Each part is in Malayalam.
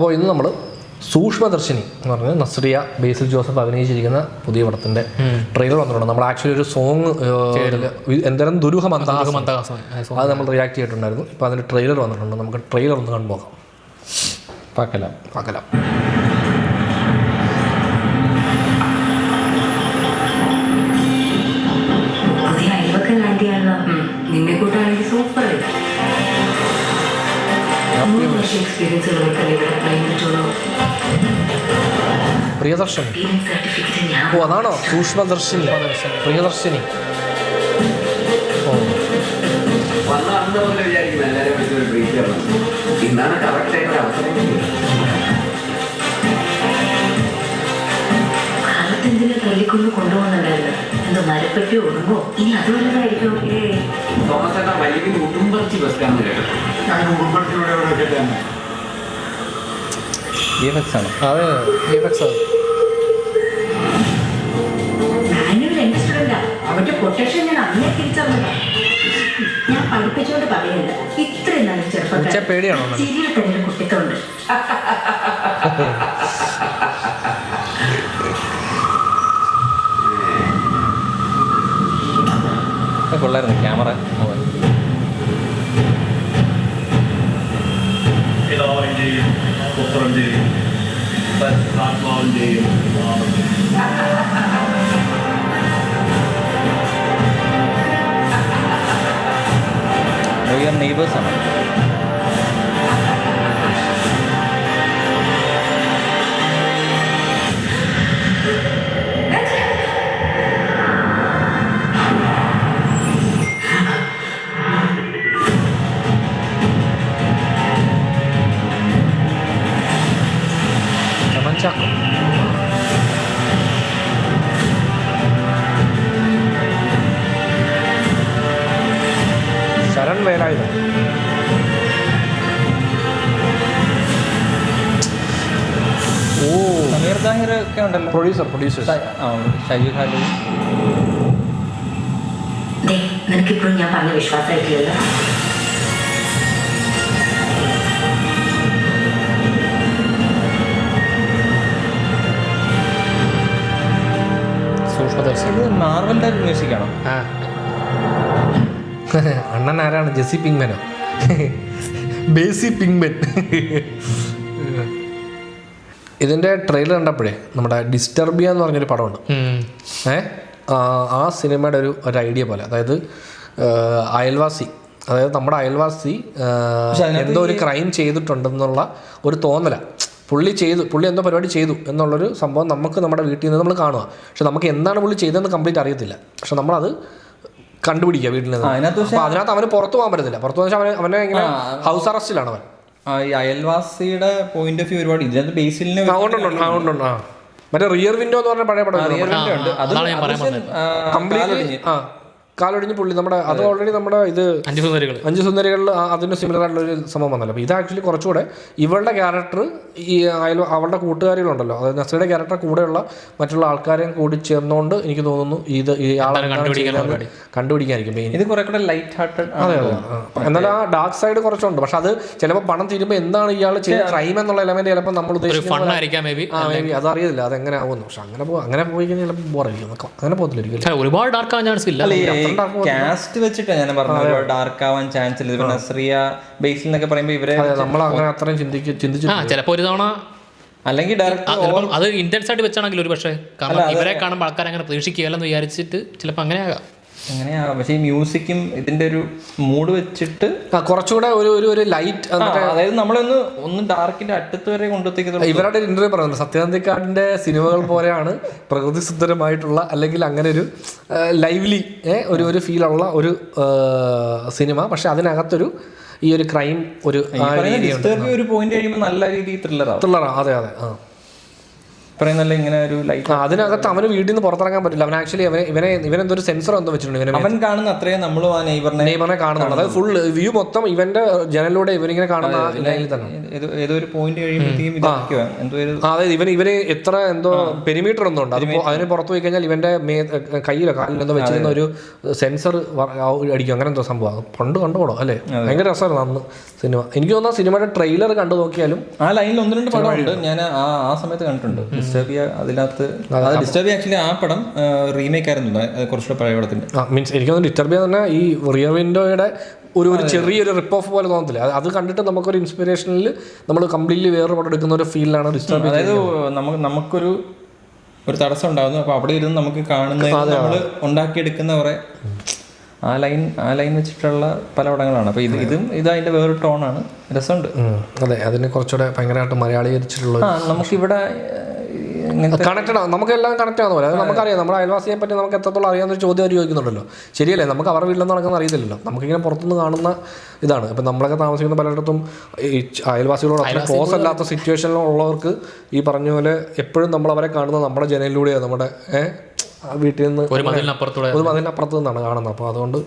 അപ്പോൾ ഇന്ന് നമ്മൾ സൂക്ഷ്മദർശിനി എന്ന് പറഞ്ഞാൽ നസ്രിയ ബേസിൽ ജോസഫ് അഭിനയിച്ചിരിക്കുന്ന പുതിയ പടത്തിൻ്റെ ട്രെയിലർ വന്നിട്ടുണ്ട്. നമ്മൾ ആക്ച്വലി ഒരു സോങ് എന്തായാലും ദുരൂഹ മന്ദഹാസം അത് നമ്മൾ റിയാക്ട് ചെയ്തിട്ടുണ്ടായിരുന്നു. ഇപ്പോൾ അതിൻ്റെ ട്രെയിലർ വന്നിട്ടുണ്ട്. നമുക്ക് ട്രെയിലർ ഒന്ന് കണ്ടു നോക്കാം. പാക്കലാം നിന്നെ കൂട്ടാണെങ്കിൽ സൂപ്പർ പ്രിയദർശിനി. ഓ അതാണോ സൂക്ഷ്മദർശിനി? പ്രിയദർശിനി. ഓ കാലത്തെന്തിനെ തല്ലിക്കൊണ്ട് കൊണ്ടുപോകുന്നുണ്ടായിരുന്നു. എന്തോ മരപ്പെട്ടി ഒടുങ്ങോ ഇനി അതുവല്ലതായിരിക്കും. അവന്റെ പൊട്ടേഷൻ ഞാൻ അന്നേ തിരിച്ചറിഞ്ഞതാ. ഞാൻ പഠിപ്പിച്ചോണ്ട് പറയല്ല, ഇത്രയും നല്ല ചെറുപ്പക്കാർ ചിരിയിൽ തന്നെ കുട്ടിത്തോണ്ട്. കൊള്ളായിരുന്നു ക്യാമറ. പിതാവിൻ്റെയും പുത്രൻ്റെയും പരിശുദ്ധാത്മാവിൻ്റെയും നെയ്ബേഴ്സ് ആണ്. ശരൺ വേലായുധൻ. ഓ സമീർ താഹിർ ഒക്കെ ഉണ്ടല്ലോ. പ്രൊഡ്യൂസർ ഷജീർ ഖാലി. നിനക്കിപ്പോഴും ഞാൻ പറഞ്ഞ വിശ്വാസമായിട്ടില്ലല്ലോ. സൂക്ഷ്മദർശിനി. ഇത് മാർവലിന്റെ മ്യൂസിക് ആണോ? അണ്ണൻ ആരാണ്? ജെസ്സി പിങ്ക്മാനോ? ബേസി പിങ്ക്മാൻ. ഇതിൻ്റെ ട്രെയിലർ കണ്ടപ്പോഴേ നമ്മുടെ ഡിസ്റ്റർബിയ എന്ന് പറഞ്ഞൊരു പടമുണ്ട്. ആ സിനിമയുടെ ഒരു ഐഡിയ പോലെ, അതായത് അയൽവാസി, അതായത് നമ്മുടെ അയൽവാസി എന്തോ ഒരു ക്രൈം ചെയ്തിട്ടുണ്ടെന്നുള്ള ഒരു തോന്നല. പുള്ളി എന്തോ പരിപാടി ചെയ്തു എന്നുള്ളൊരു സംഭവം നമുക്ക് നമ്മുടെ വീട്ടിൽ നിന്ന് നമ്മൾ കാണുക. പക്ഷെ നമുക്ക് എന്താണ് പുള്ളി ചെയ്തതെന്ന് കംപ്ലീറ്റ് അറിയത്തില്ല. പക്ഷെ നമ്മളത് കണ്ടുപിടിക്കുക വീട്ടിൽ നിന്ന്. അപ്പോൾ അതിനകത്ത് അവന് പുറത്തു പോകാൻ പറ്റത്തില്ല. പുറത്തു വെച്ചാൽ അവനെ ഇങ്ങനെ ഹൗസ് അറസ്റ്റിലാണ് അവൻ. ഈ അയൽവാസിയുടെ പോയിന്റ് ഓഫ് വ്യൂ ഒരുപാട് ഇതിനകത്ത് ബേസിലിന് മറ്റേ റിയർ വിൻഡോ എന്ന് പറഞ്ഞ പഴയ പടം കാലൊടിഞ്ഞ് പുള്ളി നമ്മുടെ അത് ഓൾറെഡി നമ്മുടെ ഇത് അഞ്ച് സുന്ദരികളിൽ അതിന് സിമിലർ ആയിട്ടുള്ള ഒരു സംഭവം വന്നല്ലോ. അപ്പോൾ ഇത് ആക്ച്വലി കുറച്ചുകൂടെ ഇവളുടെ ക്യാരക്ടർ ഈ അവളുടെ കൂട്ടുകാരികളുണ്ടല്ലോ, അതായത് നസ്രിയുടെ ക്യാരക്ടർ കൂടെയുള്ള മറ്റുള്ള ആൾക്കാരെയും കൂടി ചേർന്നുകൊണ്ട് എനിക്ക് തോന്നുന്നു ഇത് ഈ ആളെ കണ്ടുപിടിക്കാനായിരിക്കും മെയിൻ. ഇത് കുറെ കൂടെ ലൈറ്റ് ഹാർട്ടഡ്. അതെ. എന്നാലും ആ ഡാർക്ക് സൈഡ് കുറച്ചുണ്ട്. പക്ഷെ അത് ചിലപ്പോൾ പണം തീരുമ്പോൾ എന്താണ് ഇയാൾ ചെയ്ത ക്രൈം എന്നുള്ള എലമെന്റ് ചിലപ്പോൾ നമ്മൾ ഉദ്ദേശിക്കുന്നത് അതറിയില്ല അതെങ്ങനെ ആവുന്നു. പക്ഷെ അങ്ങനെ പോയി കഴിഞ്ഞാൽ ചിലപ്പോൾ ബോറായിരിക്കും. അങ്ങനെ പോകത്തില്ലായിരിക്കും. ഒരുപാട് ഡാർക്ക് ആവാൻ ചാൻസ് ഇല്ല. കാസ്റ്റ് വെച്ചിട്ടാണ് ഞാൻ പറഞ്ഞത് ഡാർക്ക് ആവാൻ ചാൻസ് ഇല്ല. നസ്രിയ ബേസിൽ എന്നൊക്കെ പറയുമ്പോൾ ഇവരെ നമ്മൾ അങ്ങനെ അത്രയും ചിന്തിച്ചു ചിലപ്പോൾ ഒരു തവണ അല്ലെങ്കിൽ ഡയറക്റ്റ് അത് ഇന്റൻസ് ആയിട്ട് വെച്ചാണെങ്കിൽ ഒരു പക്ഷേ കാരണം ഇവരെ കാണുമ്പോൾ ആൾക്കാർ അങ്ങനെ പ്രതീക്ഷിക്കുകയല്ലെന്ന് വിചാരിച്ചിട്ട് ചിലപ്പോൾ അങ്ങനെയാകാം. അങ്ങനെയാകാം. പക്ഷേ ഈ മ്യൂസിക്കും ഇതിന്റെ ഒരു മൂഡ് വെച്ചിട്ട് കുറച്ചുകൂടെ ഒരു ലൈറ്റ്, അതായത് നമ്മളൊന്ന് ഡാർക്കിന്റെ അടുത്ത് വരെ കൊണ്ടെത്തിക്കുന്നത്. ഇവരുടെ ഒരു ഇന്റർവ്യൂ പറയുന്നത് സത്യനന്ദിക്കാടിന്റെ സിനിമകൾ പോലെയാണ് പ്രകൃതിസുന്ദരമായിട്ടുള്ള അല്ലെങ്കിൽ അങ്ങനെ ഒരു ലൈവ്ലി ഒരു ഫീലുള്ള ഒരു സിനിമ. പക്ഷെ അതിനകത്തൊരു ഈ ഒരു ക്രൈം ഒരു പോയിന്റ് കഴിയുമ്പോൾ നല്ല രീതിയിൽ ത്രില്ലറാണ്. അതെ. പറയുന്നല്ല ഇങ്ങനെ ഒരു ലൈറ്റ് അതിനകത്ത് അവന് വീട്ടിൽ നിന്ന് പുറത്തിറങ്ങാൻ പറ്റില്ല. അവൻ ആക്ച്വലി ഇവനെന്തോ ഒരു സെൻസർ എന്തോ വെച്ചിട്ടുണ്ട്. അവൻ കാണുന്ന അത്രയും നമ്മളും ആ നെയ്ബറിനെ കാണുന്നുണ്ട്. അതായത് ഫുൾ വ്യൂ മൊത്തം ഇവന്റെ ജനലിലൂടെ ഇവനിങ്ങനെ കാണുന്ന ലൈനിൽ തന്നെ. ഏതോ ഒരു പോയിന്റ് കഴിയുമ്പോഴത്തേക്കും അതായത് ഇവന് എത്ര എന്തോ പെരിമീറ്റർ എന്തോ ഉണ്ട്. അതിന് പുറത്ത് പോയി കഴിഞ്ഞാൽ ഇവന്റെ കയ്യിലോ കാലിലോ എന്തോ വെച്ചിരുന്ന ഒരു സെൻസർ അടിക്കും. അങ്ങനെ എന്തോ സംഭവം പണ്ട് കണ്ടുപോടോ അല്ലേ? ഭയങ്കര രസമായിരുന്നു അന്ന് സിനിമ. എനിക്ക് തോന്നുന്ന സിനിമയുടെ ട്രെയിലർ കണ്ടു നോക്കിയാലും ആ ലൈനിൽ 1-2 പടമുണ്ട് ഞാൻ ആ സമയത്ത് കണ്ടിട്ടുണ്ട്. ഡിസ്റ്റർബിയ അതിനകത്ത് ഡിസ്റ്റർബിയ ആക്ച്വലി ആ പടം റീമേക്ക് ആയിരുന്നു കുറച്ചുകൂടെ പഴയ പടത്തിന്റെ. മീൻസ് എനിക്ക് തോന്നുന്നു ഡിസ്റ്റർബിയ തന്നെ ഈ റിയർ വിൻഡോയുടെ ഒരു ചെറിയൊരു റിപ്പ് ഓഫ് പോലെ തോന്നത്തില്ല. അത് കണ്ടിട്ട് നമുക്കൊരു ഇൻസ്പിറേഷനിൽ നമ്മൾ കംപ്ലീറ്റ്ലി വേറെ പടം എടുക്കുന്ന ഒരു ഫീലാണ് ഡിസ്റ്റർബിയ. അതായത് നമുക്കൊരു തടസ്സം ഉണ്ടാകുന്നു. അപ്പോൾ അവിടെ ഇരുന്ന് നമുക്ക് കാണുന്നത് നമ്മൾ ഉണ്ടാക്കിയെടുക്കുന്ന കുറേ ആ ലൈൻ വെച്ചിട്ടുള്ള പല പടങ്ങളാണ്. അപ്പോൾ ഇത് അതിൻ്റെ വേറൊരു ടോണാണ്. രസമുണ്ട്. അതെ, അതിന് കുറച്ചുകൂടെ ഭയങ്കരമായിട്ട് മലയാളീകരിച്ചിട്ടുള്ള നമുക്കിവിടെ കണക്റ്റഡ് ആണ്. നമുക്കെല്ലാം കണക്റ്റ് ആകുന്ന പോലെ. അത് നമുക്കറിയാം. നമ്മുടെ അയൽവാസിയെ പറ്റി നമുക്ക് എത്രത്തോളം അറിയാവുന്നൊരു ചോദ്യം അവർ ചോദിക്കുന്നുണ്ടല്ലോ. ശരിയല്ലേ? നമുക്ക് അവരുടെ വീട്ടിലൊന്നും നടക്കുന്ന അറിയത്തില്ലല്ലോ. നമുക്കിങ്ങനെ പുറത്തുനിന്ന് കാണുന്ന ഇതാണ്. ഇപ്പം നമ്മളൊക്കെ താമസിക്കുന്ന പലയിടത്തും ഈ അയൽവാസികളോട് അത്ര ക്ലോസ് അല്ലാത്ത സിറ്റുവേഷനിലുള്ളവർക്ക് ഈ പറഞ്ഞ പോലെ എപ്പോഴും നമ്മൾ അവരെ കാണുന്നത് നമ്മുടെ ജനലിലൂടെയാണ്. നമ്മുടെ വീട്ടിൽ നിന്ന് ഒരു മതിലിനപ്പുറത്ത് നിന്നാണ് കാണുന്നത്. അപ്പോൾ അതുകൊണ്ട്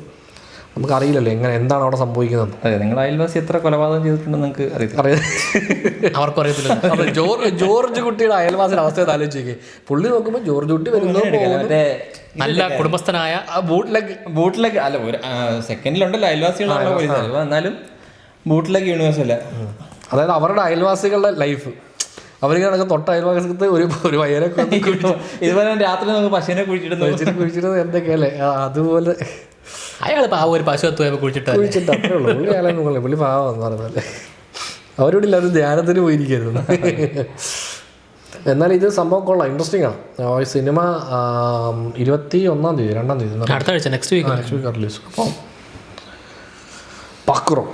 നമുക്കറിയില്ലല്ലോ എന്താണ് അവിടെ സംഭവിക്കുന്നത്. അതെ, നിങ്ങൾ അയൽവാസി എത്ര കൊലപാതകം ചെയ്തിട്ടുണ്ടെന്ന് നിങ്ങൾക്ക് അവർക്കും അറിയത്തില്ല. ജോർജ് കുട്ടിയുടെ അയൽവാസിയുടെ അവസ്ഥ ആലോചിക്കേ. പുള്ളി നോക്കുമ്പോൾ ജോർജ് കുട്ടി വരുന്നത് നല്ല കുടുംബസ്ഥനായ ബൂട്ട് ലെഗ് അല്ല, ഒരു സെക്കൻഡിലുണ്ടല്ലോ അയൽവാസികളുള്ള, എന്നാലും ബൂട്ട് ലെഗ് യൂണിവേഴ്സ് അല്ല. അതായത് അവരുടെ അയൽവാസികളുടെ ലൈഫ് അവർക്ക് തൊട്ട അയൽവാസത്ത് ഒരു വയലൊക്കെ ഇതുപോലെ രാത്രി നമുക്ക് പശുവിനെ കുഴിച്ചിടുന്നത് എന്തൊക്കെയല്ലേ. അതുപോലെ അയാൾ ഒരു പശു കുഴിച്ചിട്ട് അത്രേ ഉള്ളൂ. പുള്ളി അയാളെ പുള്ളി പാവെന്ന് പറഞ്ഞല്ലേ. അവരോട് ഇല്ല, ഒരു ധ്യാനത്തിന് പോയിരിക്കുന്നു. എന്നാൽ ഇത് സംഭവം കൊള്ളാം, ഇൻട്രസ്റ്റിംഗ് ആണ്. സിനിമ 21-ാം തീയതി 2-ാം തീയതി അടുത്ത ആഴ്ച നെക്സ്റ്റ് വീക്ക് റിലീസ്. അപ്പം പക്രം